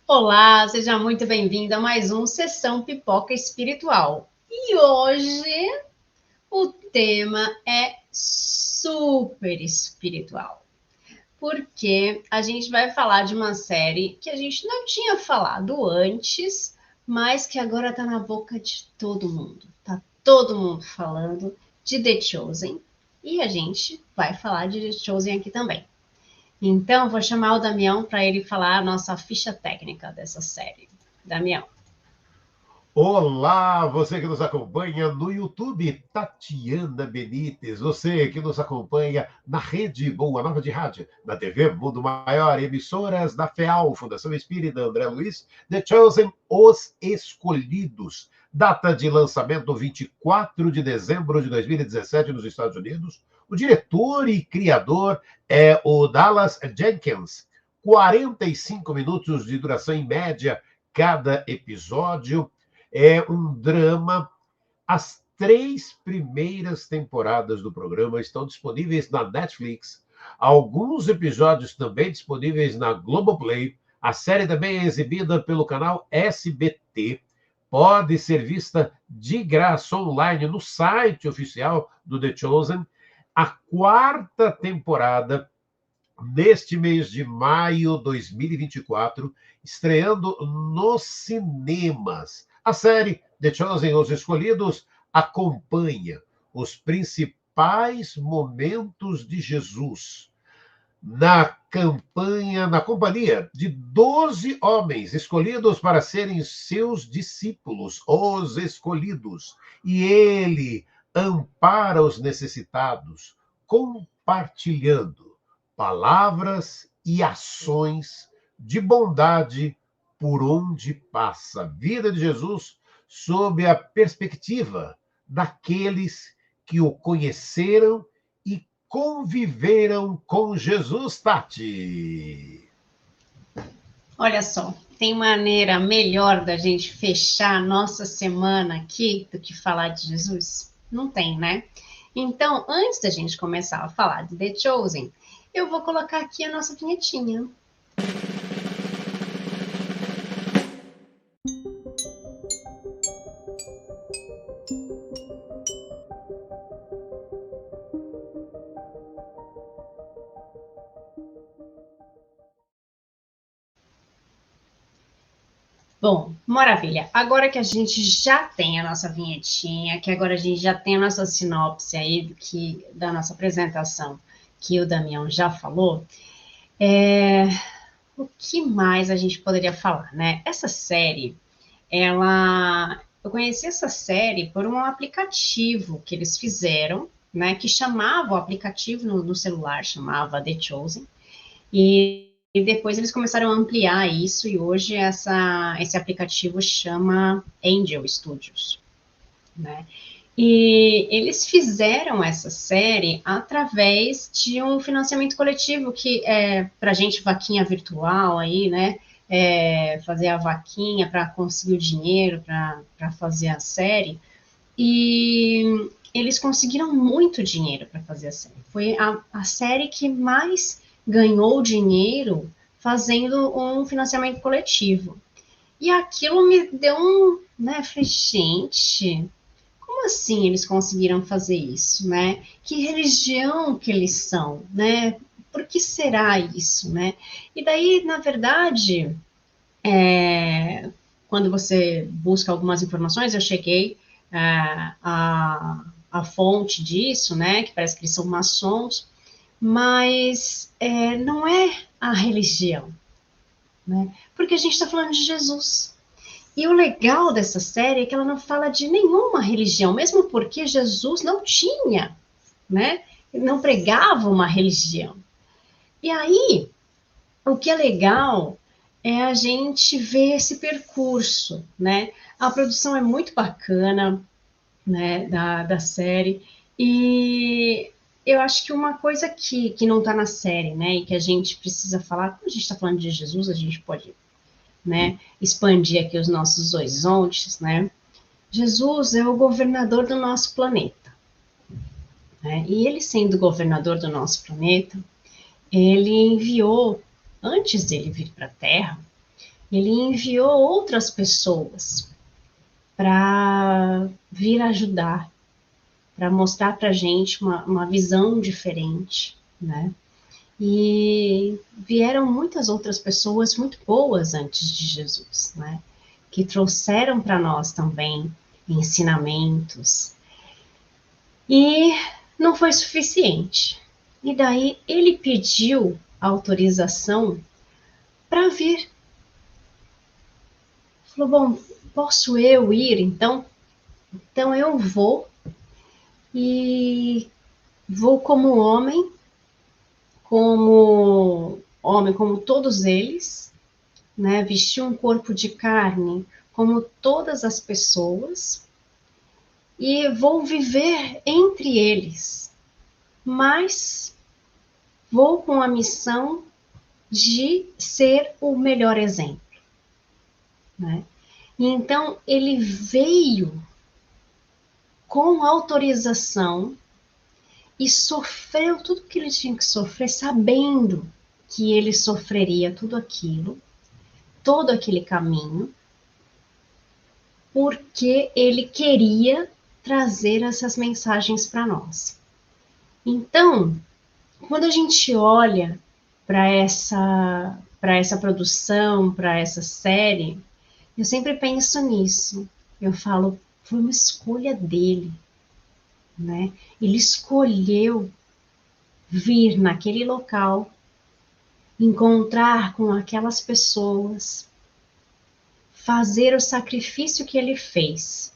Olá, seja muito bem-vindo a mais um Sessão Pipoca Espiritual. E hoje o tema é super espiritual, porque a gente vai falar de uma série que a gente não tinha falado antes, mas que agora está na boca de todo mundo. Tá todo mundo falando de The Chosen e a gente vai falar de The Chosen aqui também. Então, vou chamar o Damião para ele falar a nossa ficha técnica dessa série. Damião. Olá, você que nos acompanha no YouTube, Tatiana Benites, você que nos acompanha na Rede Boa Nova de Rádio, na TV Mundo Maior, emissoras da FEAL, Fundação Espírita André Luiz, The Chosen, Os Escolhidos. Data de lançamento 24 de dezembro de 2017 nos Estados Unidos. O diretor e criador é o Dallas Jenkins. 45 minutos de duração em média cada episódio. É um drama. As 3 primeiras temporadas do programa estão disponíveis na Netflix. Alguns episódios também disponíveis na Globoplay. A série também é exibida pelo canal SBT. Pode ser vista de graça online no site oficial do The Chosen. A 4ª temporada, neste mês de maio de 2024, estreando nos cinemas. A série The Chosen, Os Escolhidos, acompanha os principais momentos de Jesus na companhia de 12 homens escolhidos para serem seus discípulos, os escolhidos. E ele ampara os necessitados, compartilhando palavras e ações de bondade por onde passa. A vida de Jesus sob a perspectiva daqueles que o conheceram e conviveram com Jesus, Tati. Olha só, tem maneira melhor da gente fechar a nossa semana aqui do que falar de Jesus? Não tem, né? Então, antes da gente começar a falar de The Chosen, eu vou colocar aqui a nossa vinhetinha. Bom, maravilha. Agora que a gente já tem a nossa vinhetinha, que agora a gente já tem a nossa sinopse aí da nossa apresentação, que o Damião já falou, o que mais a gente poderia falar, né? Essa série, eu conheci essa série por um aplicativo que eles fizeram, né? Que chamava o aplicativo no celular, chamava The Chosen. E depois eles começaram a ampliar isso, e hoje esse aplicativo chama Angel Studios, né? E eles fizeram essa série através de um financiamento coletivo, que é para gente vaquinha virtual aí, né? Fazer a vaquinha para conseguir o dinheiro para fazer a série. E eles conseguiram muito dinheiro para fazer a série. Foi a série que mais ganhou dinheiro fazendo um financiamento coletivo. E aquilo me deu né, falei, gente, como assim eles conseguiram fazer isso, né? Que religião que eles são, né? Por que será isso, né? E daí, na verdade, quando você busca algumas informações, eu cheguei a fonte disso, né? Que parece que eles são maçons, mas não é a religião, né? Porque a gente está falando de Jesus. E o legal dessa série é que ela não fala de nenhuma religião, mesmo porque Jesus não tinha, né? Não pregava uma religião. E aí, o que é legal é a gente ver esse percurso, né? A produção é muito bacana, né, da série, e eu acho que uma coisa que não está na série, né, e que a gente precisa falar, quando a gente está falando de Jesus, a gente pode, né, expandir aqui os nossos horizontes, né? Jesus é o governador do nosso planeta, né? E ele sendo governador do nosso planeta, ele enviou, antes dele vir para a Terra, ele enviou outras pessoas para vir ajudar, para mostrar para a gente uma visão diferente, né? E vieram muitas outras pessoas muito boas antes de Jesus, né? Que trouxeram para nós também ensinamentos. E não foi suficiente. E daí ele pediu autorização para vir. Falou, bom, posso eu ir então? Então eu vou e vou como homem, como todos eles, né? Vestir um corpo de carne como todas as pessoas e vou viver entre eles, mas vou com a missão de ser o melhor exemplo, né? E então ele veio com autorização e sofreu tudo que ele tinha que sofrer, sabendo que ele sofreria tudo aquilo, todo aquele caminho, porque ele queria trazer essas mensagens para nós. Então, quando a gente olha para essa produção, para essa série, eu sempre penso nisso. Eu falo, foi uma escolha dele, né? Ele escolheu vir naquele local, encontrar com aquelas pessoas, fazer o sacrifício que ele fez.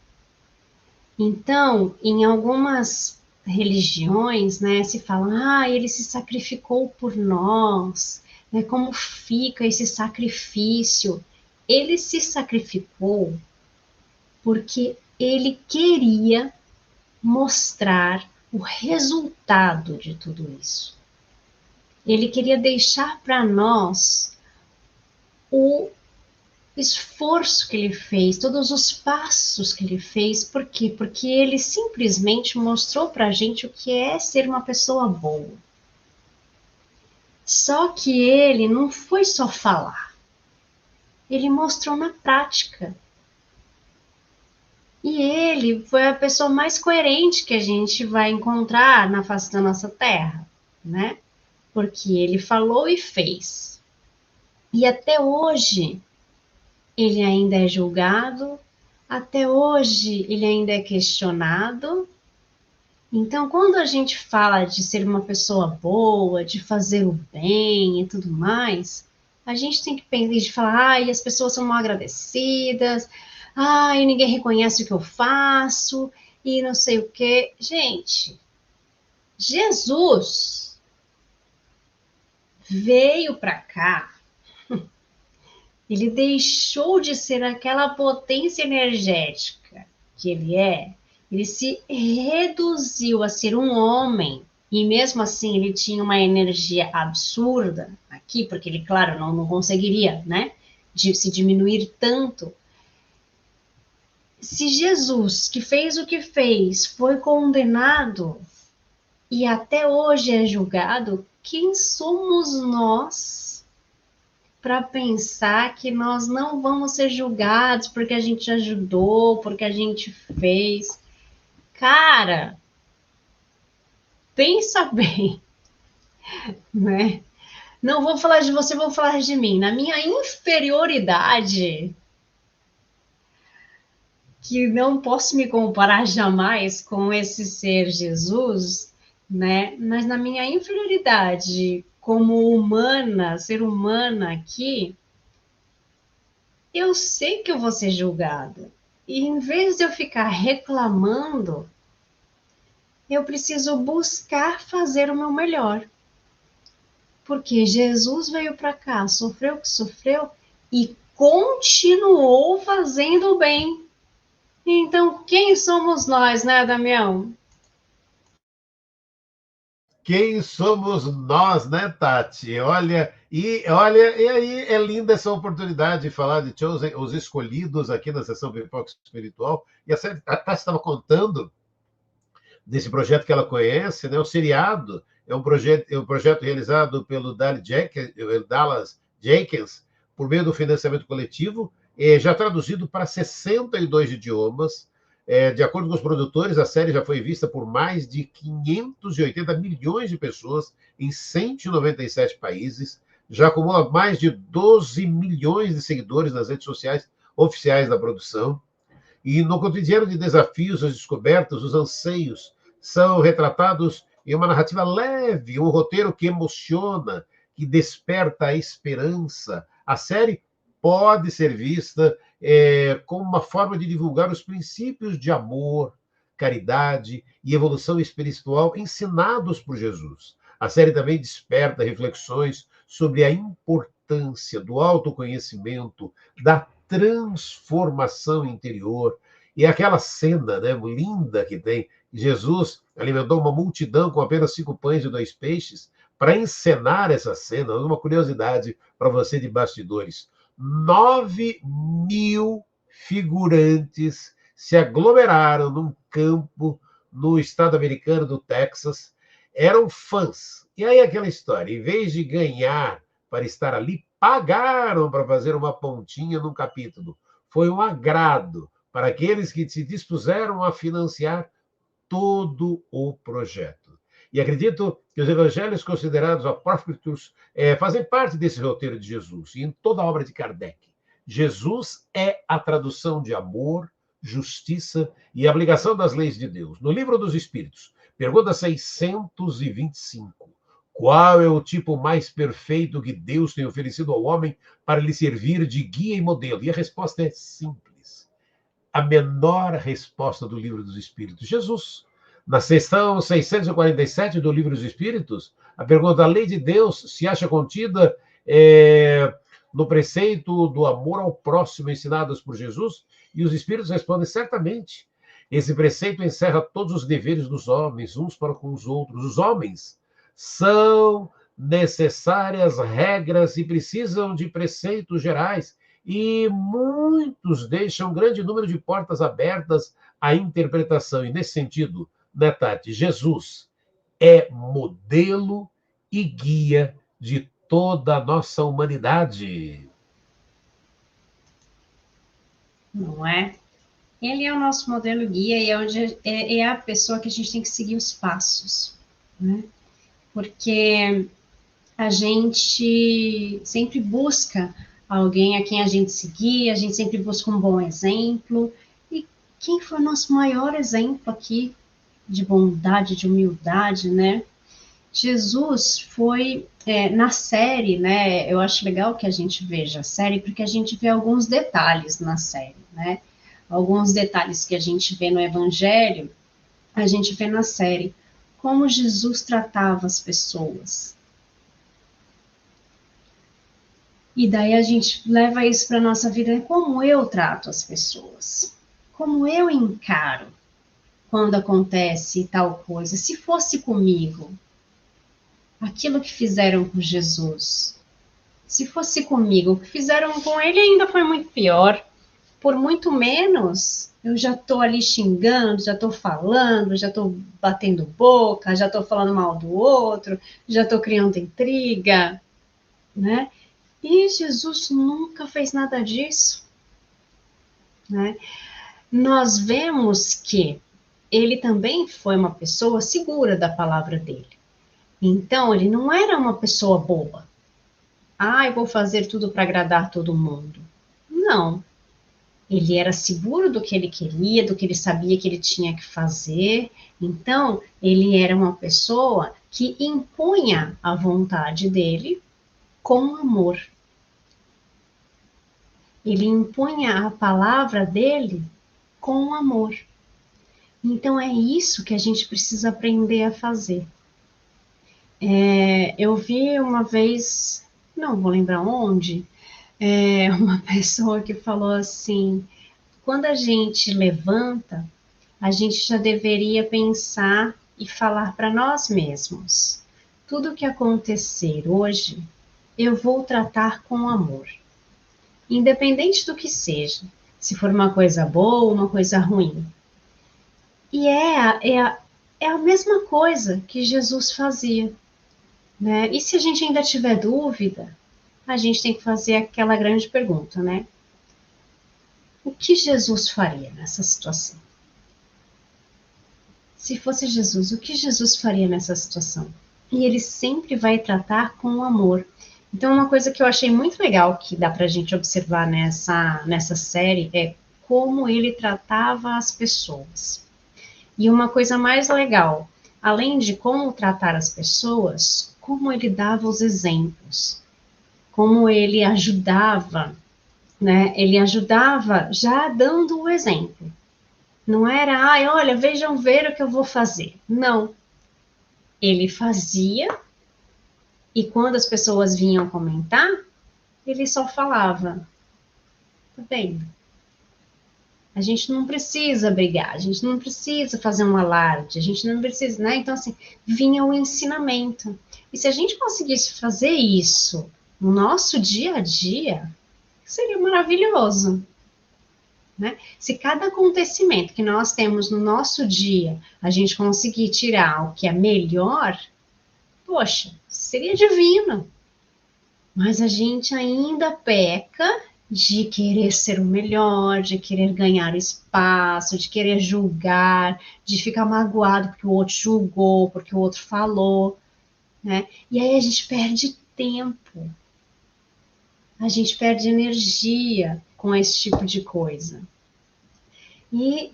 Então, em algumas religiões, né, se fala, ele se sacrificou por nós, né, como fica esse sacrifício? Ele se sacrificou porque ele queria mostrar o resultado de tudo isso. Ele queria deixar para nós o esforço que ele fez, todos os passos que ele fez. Por quê? Porque ele simplesmente mostrou para a gente o que é ser uma pessoa boa. Só que ele não foi só falar, ele mostrou na prática. E ele foi a pessoa mais coerente que a gente vai encontrar na face da nossa terra, né? Porque ele falou e fez. E até hoje, ele ainda é julgado, até hoje ele ainda é questionado. Então, quando a gente fala de ser uma pessoa boa, de fazer o bem e tudo mais, a gente tem que pensar de falar, as pessoas são mal agradecidas, ninguém reconhece o que eu faço, e não sei o quê. Gente, Jesus veio para cá, ele deixou de ser aquela potência energética que ele se reduziu a ser um homem, e mesmo assim ele tinha uma energia absurda aqui, porque ele, claro, não conseguiria, né, se diminuir tanto. Se Jesus, que fez o que fez, foi condenado e até hoje é julgado, quem somos nós para pensar que nós não vamos ser julgados porque a gente ajudou, porque a gente fez? Cara, pensa bem, né? Não vou falar de você, vou falar de mim. Na minha inferioridade, que não posso me comparar jamais com esse ser Jesus, né? Mas na minha inferioridade como humana, ser humana aqui, eu sei que eu vou ser julgada. E em vez de eu ficar reclamando, eu preciso buscar fazer o meu melhor. Porque Jesus veio para cá, sofreu o que sofreu e continuou fazendo o bem. Então, quem somos nós, né, Damião? Quem somos nós, né, Tati? Olha, e aí é linda essa oportunidade de falar de Chosen, os escolhidos aqui na sessão Pipoca Espiritual. E a Tati estava contando desse projeto que ela conhece, né? O seriado é um projeto realizado pelo Dallas Jenkins por meio do financiamento coletivo, já traduzido para 62 idiomas. De acordo com os produtores, a série já foi vista por mais de 580 milhões de pessoas em 197 países, já acumula mais de 12 milhões de seguidores nas redes sociais oficiais da produção. E no cotidiano de desafios, as descobertas, os anseios são retratados em uma narrativa leve, um roteiro que emociona, que desperta a esperança. A série pode ser vista como uma forma de divulgar os princípios de amor, caridade e evolução espiritual ensinados por Jesus. A série também desperta reflexões sobre a importância do autoconhecimento, da transformação interior. E aquela cena, né, linda que tem, Jesus alimentou uma multidão com apenas 5 pães e 2 peixes. Para encenar essa cena, uma curiosidade para você de bastidores: 9.000 figurantes se aglomeraram num campo no estado americano do Texas, eram fãs. E aí aquela história, em vez de ganhar para estar ali, pagaram para fazer uma pontinha num capítulo. Foi um agrado para aqueles que se dispuseram a financiar todo o projeto. E acredito que os evangelhos considerados apócrifos fazem parte desse roteiro de Jesus, e em toda a obra de Kardec. Jesus é a tradução de amor, justiça e aplicação das leis de Deus. No Livro dos Espíritos, pergunta 625. Qual é o tipo mais perfeito que Deus tem oferecido ao homem para lhe servir de guia e modelo? E a resposta é simples. A menor resposta do Livro dos Espíritos: Jesus. Na seção 647 do Livro dos Espíritos, a pergunta: a lei de Deus se acha contida no preceito do amor ao próximo ensinados por Jesus? E os Espíritos respondem: certamente. Esse preceito encerra todos os deveres dos homens, uns para com os outros. Os homens são necessárias regras e precisam de preceitos gerais, e muitos deixam um grande número de portas abertas à interpretação. E, nesse sentido, né, Tati, Jesus é modelo e guia de toda a nossa humanidade. Não é? Ele é o nosso modelo guia e é a pessoa que a gente tem que seguir os passos, né? Porque a gente sempre busca alguém a quem a gente seguir, a gente sempre busca um bom exemplo. E quem foi o nosso maior exemplo aqui de bondade, de humildade, né? Jesus foi, na série, né? Eu acho legal que a gente veja a série, porque a gente vê alguns detalhes na série, né? Alguns detalhes que a gente vê no Evangelho, a gente vê na série. Como Jesus tratava as pessoas. E daí a gente leva isso para a nossa vida. Como eu trato as pessoas? Como eu encaro quando acontece tal coisa? Se fosse comigo, aquilo que fizeram com Jesus, se fosse comigo, o que fizeram com ele ainda foi muito pior. Por muito menos, eu já estou ali xingando, já estou falando, já estou batendo boca, já estou falando mal do outro, já estou criando intriga, né? E Jesus nunca fez nada disso, né? Nós vemos que ele também foi uma pessoa segura da palavra dele. Então, ele não era uma pessoa boba. Eu vou fazer tudo para agradar todo mundo. Não. Ele era seguro do que ele queria, do que ele sabia que ele tinha que fazer. Então, ele era uma pessoa que impunha a vontade dele com amor. Ele impunha a palavra dele com amor. Então, é isso que a gente precisa aprender a fazer. Eu vi uma vez, não vou lembrar onde, uma pessoa que falou assim: quando a gente levanta, a gente já deveria pensar e falar para nós mesmos: tudo que acontecer hoje, eu vou tratar com amor. Independente do que seja, se for uma coisa boa ou uma coisa ruim. E é a mesma coisa que Jesus fazia, né? E se a gente ainda tiver dúvida, a gente tem que fazer aquela grande pergunta, né? O que Jesus faria nessa situação? Se fosse Jesus, o que Jesus faria nessa situação? E ele sempre vai tratar com amor. Então, uma coisa que eu achei muito legal que dá pra gente observar nessa série é como ele tratava as pessoas. E uma coisa mais legal, além de como tratar as pessoas, como ele dava os exemplos, como ele ajudava, né? Ele ajudava já dando o exemplo. Não era, ai, olha, vejam ver o que eu vou fazer. Não. Ele fazia e quando as pessoas vinham comentar, ele só falava, tudo bem, a gente não precisa brigar, a gente não precisa fazer um alarde, a gente não precisa, né? Então, assim, vinha o ensinamento. E se a gente conseguisse fazer isso no nosso dia a dia, seria maravilhoso, né? Se cada acontecimento que nós temos no nosso dia, a gente conseguir tirar o que é melhor, poxa, seria divino. Mas a gente ainda peca de querer ser o melhor, de querer ganhar espaço, de querer julgar, de ficar magoado porque o outro julgou, porque o outro falou, né? E aí a gente perde tempo, a gente perde energia com esse tipo de coisa. E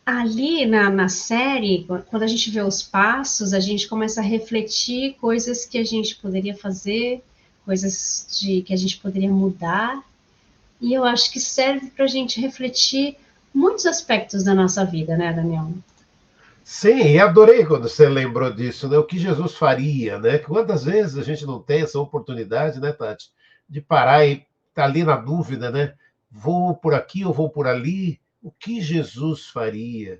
ali na série, quando a gente vê os passos, a gente começa a refletir coisas que a gente poderia fazer, coisas que a gente poderia mudar. E eu acho que serve para a gente refletir muitos aspectos da nossa vida, né, Daniel? Sim, e adorei quando você lembrou disso, né? O que Jesus faria, né? Quantas vezes a gente não tem essa oportunidade, né, Tati, de parar e estar ali na dúvida, né? Vou por aqui ou vou por ali? O que Jesus faria?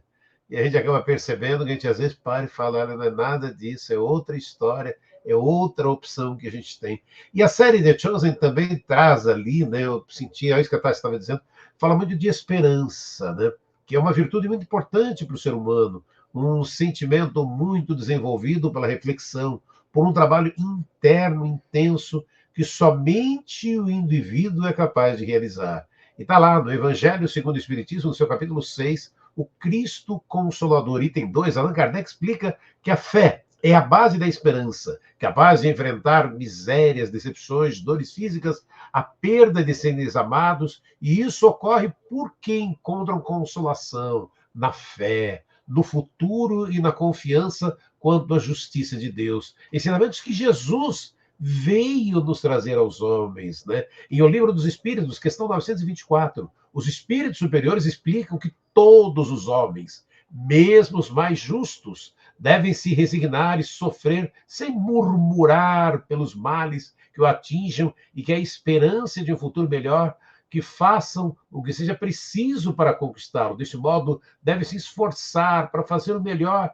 E a gente acaba percebendo que a gente às vezes para e fala, olha, não é nada disso, é outra história, é outra opção que a gente tem. E a série The Chosen também traz ali, né? Eu senti, é isso que a Tati estava dizendo, fala muito de esperança, né? Que é uma virtude muito importante para o ser humano, um sentimento muito desenvolvido pela reflexão, por um trabalho interno intenso que somente o indivíduo é capaz de realizar. E está lá no Evangelho segundo o Espiritismo, no seu capítulo 6, o Cristo Consolador. Item 2, Allan Kardec explica que a fé é a base da esperança, capaz de enfrentar misérias, decepções, dores físicas, a perda de seres amados, e isso ocorre porque encontram consolação na fé, no futuro e na confiança quanto à justiça de Deus. Ensinamentos que Jesus veio nos trazer aos homens, né? Em O Livro dos Espíritos, questão 924, os espíritos superiores explicam que todos os homens, mesmo os mais justos, devem se resignar e sofrer sem murmurar pelos males que o atinjam e que a esperança de um futuro melhor que façam o que seja preciso para conquistá-lo. Deste modo, deve se esforçar para fazer o melhor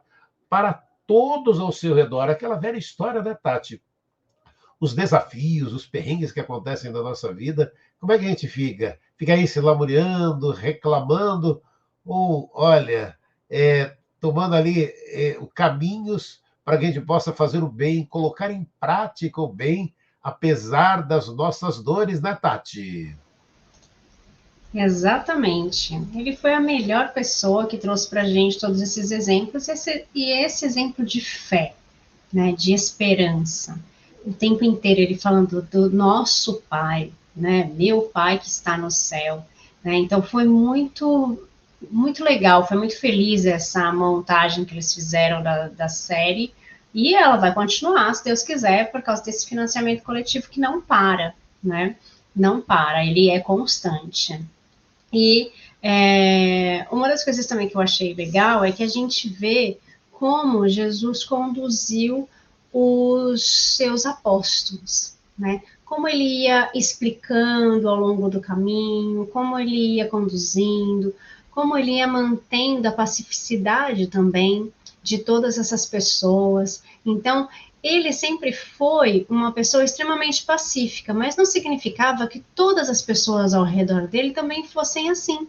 para todos ao seu redor. Aquela velha história, né, Tati? Os desafios, os perrengues que acontecem na nossa vida, como é que a gente fica? Fica aí se lamuriando, reclamando, ou, olha, tomando ali caminhos para que a gente possa fazer o bem, colocar em prática o bem, apesar das nossas dores, né, Tati? Exatamente. Ele foi a melhor pessoa que trouxe para a gente todos esses exemplos e esse exemplo de fé, né, de esperança. O tempo inteiro ele falando do nosso Pai, né, meu Pai que está no céu. Né, então foi muito legal, foi muito feliz essa montagem que eles fizeram da série. E ela vai continuar, se Deus quiser, por causa desse financiamento coletivo que não para, né? Não para, ele é constante. E uma das coisas também que eu achei legal é que a gente vê como Jesus conduziu os seus apóstolos, né? Como ele ia explicando ao longo do caminho, como ele ia conduzindo, como ele ia mantendo a pacificidade também de todas essas pessoas. Então, ele sempre foi uma pessoa extremamente pacífica, mas não significava que todas as pessoas ao redor dele também fossem assim.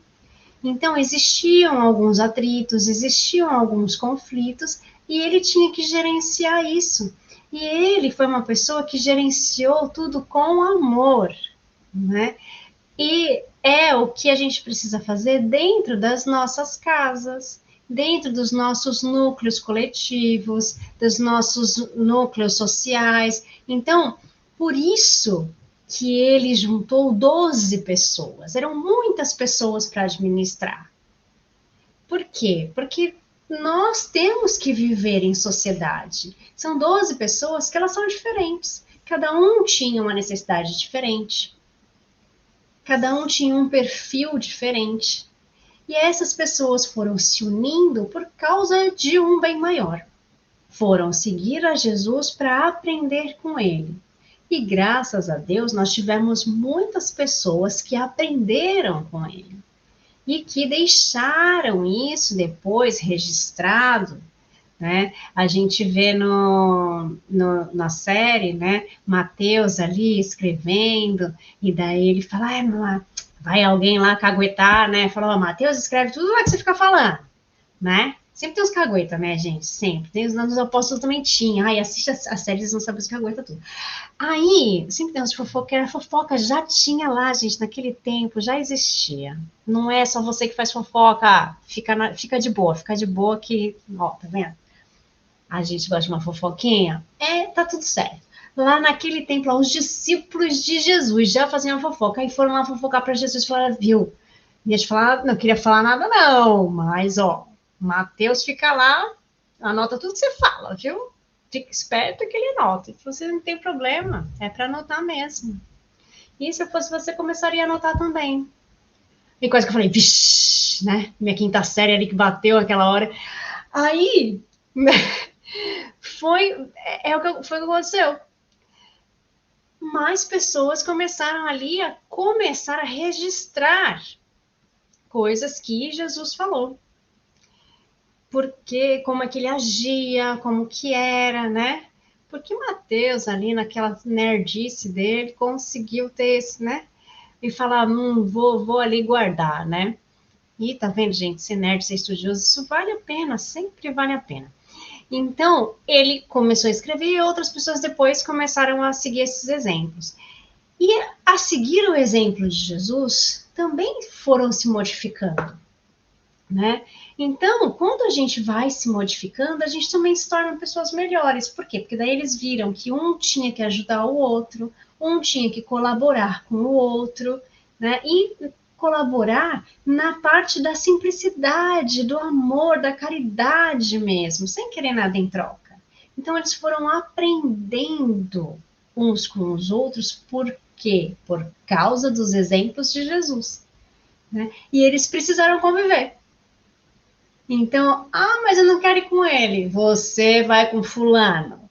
Então, existiam alguns atritos, existiam alguns conflitos, e ele tinha que gerenciar isso. E ele foi uma pessoa que gerenciou tudo com amor, né? E é o que a gente precisa fazer dentro das nossas casas, dentro dos nossos núcleos coletivos, dos nossos núcleos sociais. Então, por isso que ele juntou 12 pessoas. Eram muitas pessoas para administrar. Por quê? Porque nós temos que viver em sociedade. São 12 pessoas que elas são diferentes. Cada um tinha uma necessidade diferente. Cada um tinha um perfil diferente. E essas pessoas foram se unindo por causa de um bem maior. Foram seguir a Jesus para aprender com ele. E graças a Deus nós tivemos muitas pessoas que aprenderam com ele e que deixaram isso depois registrado, né? A gente vê na série, né? Mateus ali escrevendo, e daí ele fala, vai alguém lá caguetar, né? Fala, Mateus, escreve tudo lá que você fica falando, né? Sempre tem os cagueta, né, gente? Sempre. Tem os apóstolos também tinha. Ai, assiste a série, eles não sabem os cagueta tudo. Aí, sempre tem uns fofoqueiros. A fofoca já tinha lá, gente, naquele tempo, já existia. Não é só você que faz fofoca. Fica de boa que, ó, tá vendo? A gente gosta de uma fofoquinha? Tá tudo certo. Lá naquele tempo, lá, os discípulos de Jesus já faziam fofoca. Aí foram lá fofocar para Jesus e falaram, viu? Não queria falar nada, não. Mas, ó, Mateus fica lá, anota tudo que você fala, viu? Fica esperto que ele anota. Você não tem problema, é para anotar mesmo. E se eu fosse você, começaria a anotar também. E coisa que eu falei, vixi, né? Minha quinta série ali que bateu aquela hora. Aí, foi o que aconteceu. Mais pessoas começaram ali a registrar coisas que Jesus falou. Porque, como é que ele agia, como que era, né? Porque Mateus ali, naquela nerdice dele, conseguiu ter esse, né? E falar, vou ali guardar, né? E tá vendo, gente, ser nerd, ser estudioso, isso vale a pena, sempre vale a pena. Então, ele começou a escrever e outras pessoas depois começaram a seguir esses exemplos. E a seguir o exemplo de Jesus, também foram se modificando, né? Então, quando a gente vai se modificando, a gente também se torna pessoas melhores. Por quê? Porque daí eles viram que um tinha que ajudar o outro, um tinha que colaborar com o outro, né? E colaborar na parte da simplicidade, do amor, da caridade mesmo, sem querer nada em troca. Então, eles foram aprendendo uns com os outros, por quê? Por causa dos exemplos de Jesus, né? E eles precisaram conviver. Então, mas eu não quero ir com ele. Você vai com fulano.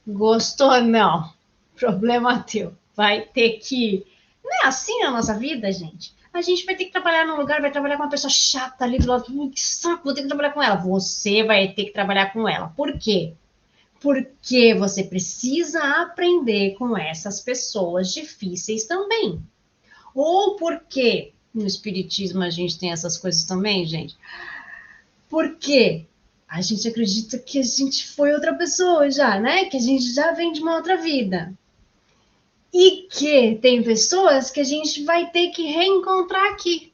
Gostou? Não. Problema teu. Vai ter que ir. Não é assim na nossa vida, gente. A gente vai ter que trabalhar num lugar, vai trabalhar com uma pessoa chata ali do lado. Que saco, vou ter que trabalhar com ela. Você vai ter que trabalhar com ela. Por quê? Porque você precisa aprender com essas pessoas difíceis também. Ou porque no espiritismo a gente tem essas coisas também, gente. Porque a gente acredita que a gente foi outra pessoa já, né? Que a gente já vem de uma outra vida. E que tem pessoas que a gente vai ter que reencontrar aqui.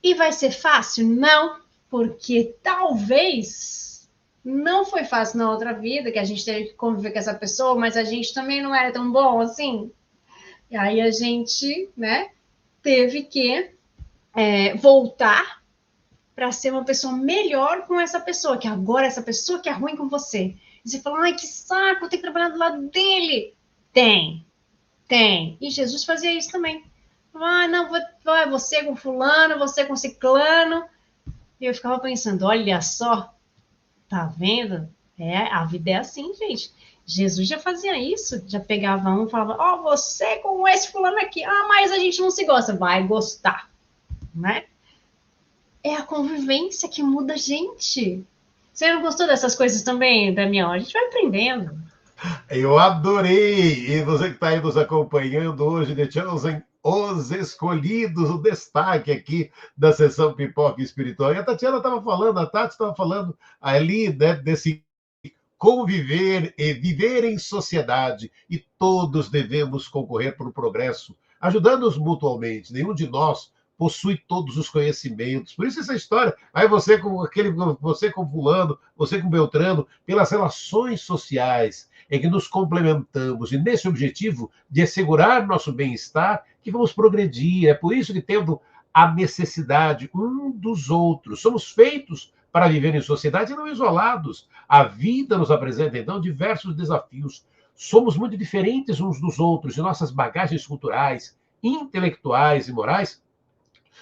E vai ser fácil? Não, porque talvez não foi fácil na outra vida, que a gente teve que conviver com essa pessoa, mas a gente também não era tão bom assim. E aí a gente, né, teve que voltar para ser uma pessoa melhor com essa pessoa, que agora essa pessoa que é ruim com você. E você fala, ai, que saco, tem que trabalhar do lado dele. Tem. E Jesus fazia isso também. Não, vai você com fulano, você com ciclano. E eu ficava pensando, olha só, tá vendo? A vida é assim, gente. Jesus já fazia isso, já pegava um e falava, você com esse fulano aqui. Mas a gente não se gosta. Vai gostar, né? É a convivência que muda a gente. Você não gostou dessas coisas também, Damião? A gente vai aprendendo. Eu adorei! E você que está aí nos acompanhando hoje, The Chosen, os escolhidos, o destaque aqui da sessão Pipoca Espiritual. E a Tatiana estava falando, a Tati estava falando ali, né, desse conviver e viver em sociedade, e todos devemos concorrer para o progresso, ajudando-nos mutuamente. Nenhum de nós possui todos os conhecimentos. Por isso essa história, aí você com aquele, você com fulano, você com Beltrano, pelas relações sociais em que nos complementamos, e nesse objetivo de assegurar nosso bem-estar, que vamos progredir. É por isso que tendo a necessidade um dos outros. Somos feitos para viver em sociedade e não isolados. A vida nos apresenta, então, diversos desafios. Somos muito diferentes uns dos outros, e nossas bagagens culturais, intelectuais e morais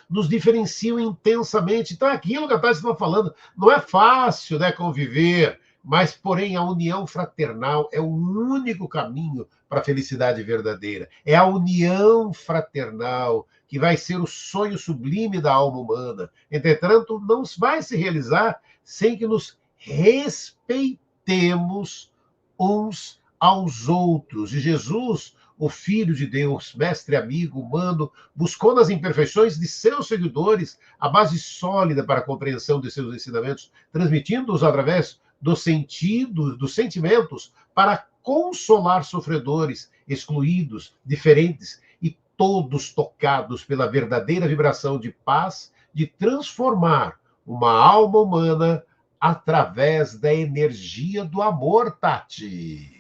nos diferenciam intensamente. Então, aquilo que a Tati estava falando, não é fácil, né, conviver, mas, porém, a união fraternal é o único caminho para a felicidade verdadeira. É a união fraternal que vai ser o sonho sublime da alma humana. Entretanto, não vai se realizar sem que nos respeitemos uns aos outros. E Jesus, o Filho de Deus, mestre, amigo, humano, buscou nas imperfeições de seus seguidores a base sólida para a compreensão de seus ensinamentos, transmitindo-os através dos sentidos, dos sentimentos, para consolar sofredores, excluídos, diferentes, e todos tocados pela verdadeira vibração de paz, de transformar uma alma humana através da energia do amor, Tati.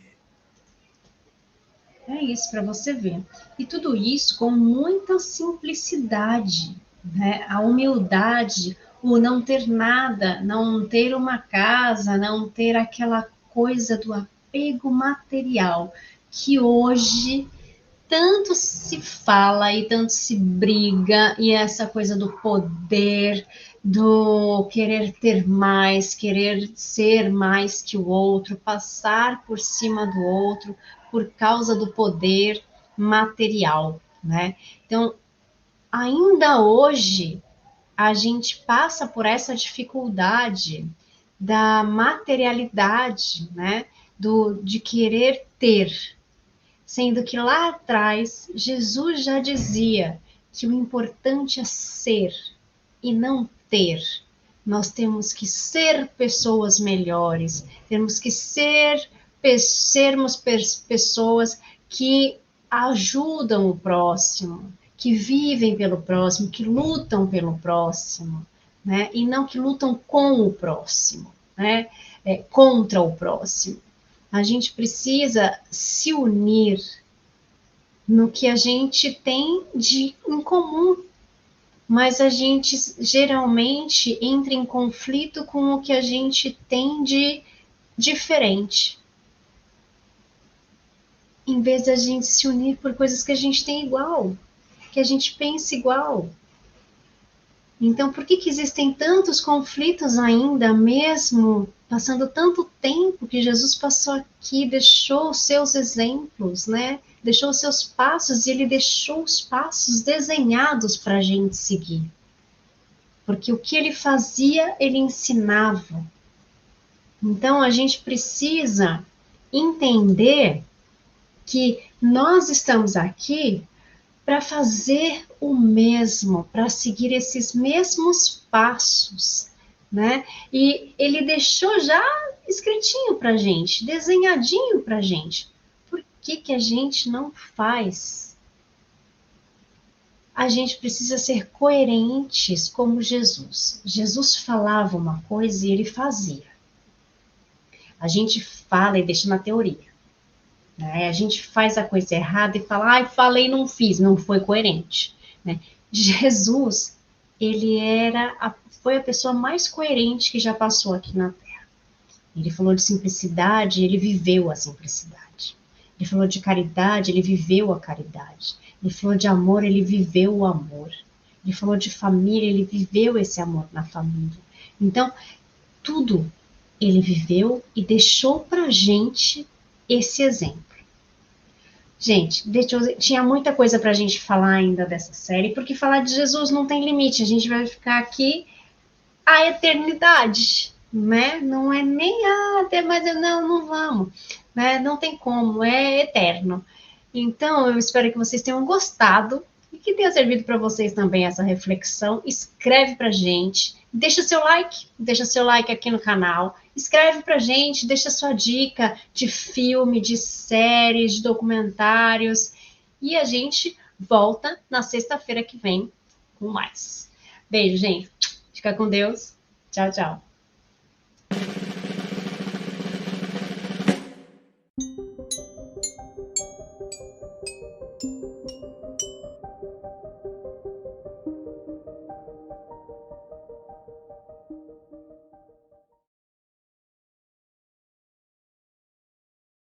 É isso, para você ver. E tudo isso com muita simplicidade, né? A humildade, o não ter nada, não ter uma casa, não ter aquela coisa do apego material, que hoje tanto se fala e tanto se briga, e essa coisa do poder, do querer ter mais, querer ser mais que o outro, passar por cima do outro por causa do poder material, né? Então, ainda hoje, a gente passa por essa dificuldade da materialidade, né? De querer ter, sendo que lá atrás Jesus já dizia que o importante é ser e não ter. Nós temos que ser pessoas melhores, temos que sermos pessoas que ajudam o próximo, que vivem pelo próximo, que lutam pelo próximo, né? E não que lutam com o próximo, né? Contra o próximo. A gente precisa se unir no que a gente tem em comum, mas a gente geralmente entra em conflito com o que a gente tem de diferente, em vez de a gente se unir por coisas que a gente tem igual, que a gente pensa igual. Então, por que existem tantos conflitos ainda, mesmo passando tanto tempo que Jesus passou aqui, deixou os seus exemplos, né? Deixou os seus passos, e ele deixou os passos desenhados para a gente seguir. Porque o que ele fazia, ele ensinava. Então, a gente precisa entender que nós estamos aqui para fazer o mesmo, para seguir esses mesmos passos, né? E ele deixou já escritinho para a gente, desenhadinho para a gente. Por que a gente não faz? A gente precisa ser coerentes como Jesus. Jesus falava uma coisa e ele fazia. A gente fala e deixa na teoria. Né? A gente faz a coisa errada e fala, ai, falei e não fiz, não foi coerente. Né? Jesus, ele foi a pessoa mais coerente que já passou aqui na Terra. Ele falou de simplicidade, ele viveu a simplicidade. Ele falou de caridade, ele viveu a caridade. Ele falou de amor, ele viveu o amor. Ele falou de família, ele viveu esse amor na família. Então, tudo ele viveu e deixou pra gente esse exemplo. Gente, tinha muita coisa para a gente falar ainda dessa série, porque falar de Jesus não tem limite, a gente vai ficar aqui a eternidade, né? Não é nem, até mais, não vamos, né? Não tem como, é eterno. Então, eu espero que vocês tenham gostado e que tenha servido para vocês também essa reflexão. Escreve pra gente, deixa seu like aqui no canal, Escreve pra gente, deixa sua dica de filme, de séries, de documentários. E a gente volta na sexta-feira que vem com mais. Beijo, gente. Fica com Deus. Tchau, tchau.